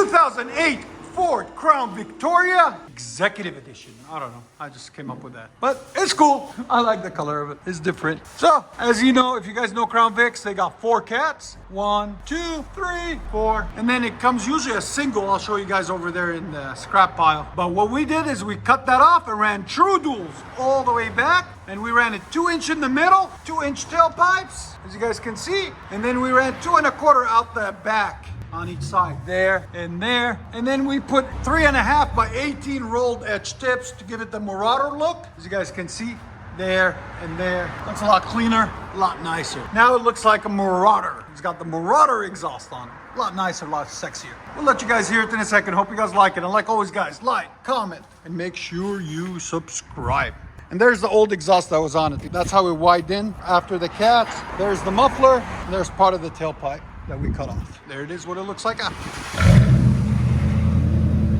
2008 Ford Crown Victoria Executive Edition. I don't know, I just came up with that. But it's cool, I like the color of it, it's different. So, as you know, if you guys know Crown Vics, they got 4 cats. 1, 2, 3, 4. And then it comes usually a single, I'll show you guys over there in the scrap pile. But what we did is we cut that off and ran true duals all the way back. And we ran it 2-inch in the middle, 2-inch tailpipes, as you guys can see. And then we ran 2 1/4 out the back on each side, there and there. And then we put 3.5 by 18 rolled edge tips to give it the Marauder look. As you guys can see, there and there. Looks a lot cleaner, a lot nicer. Now it looks like a Marauder. It's got the Marauder exhaust on it. A lot nicer, a lot sexier. We'll let you guys hear it in a second. Hope you guys like it. And like always, guys, like, comment, and make sure you subscribe. And there's the old exhaust that was on it. That's how it widened in after the cats. There's the muffler, and there's part of the tailpipe that we cut off. There it is, what it looks like after.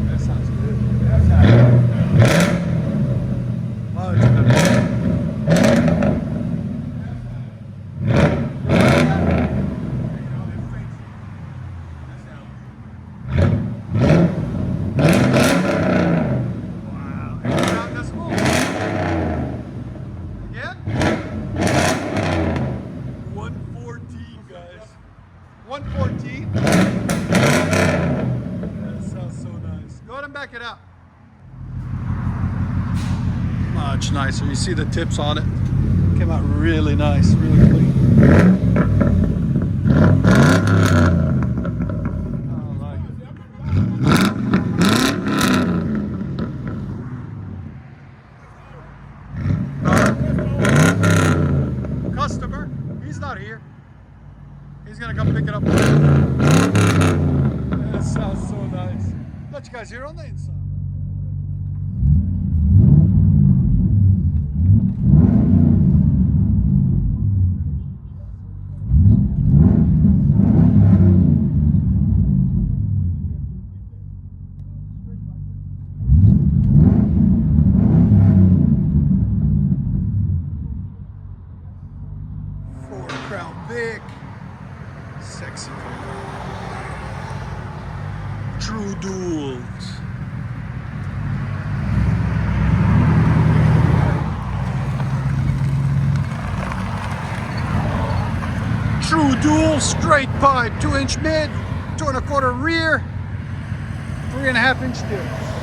That sounds good. That sounds good. Much better. Back it up. Much nicer. You see the tips on it. Came out really nice, really clean. I like it. Customer, he's not here. He's gonna come pick it up. That sounds so nice. Let you guys hear on the inside. Ford Crown Vic, sexy. True duals. True dual, straight pipe, 2-inch mid, 2 1/4 rear, 3.5-inch tips.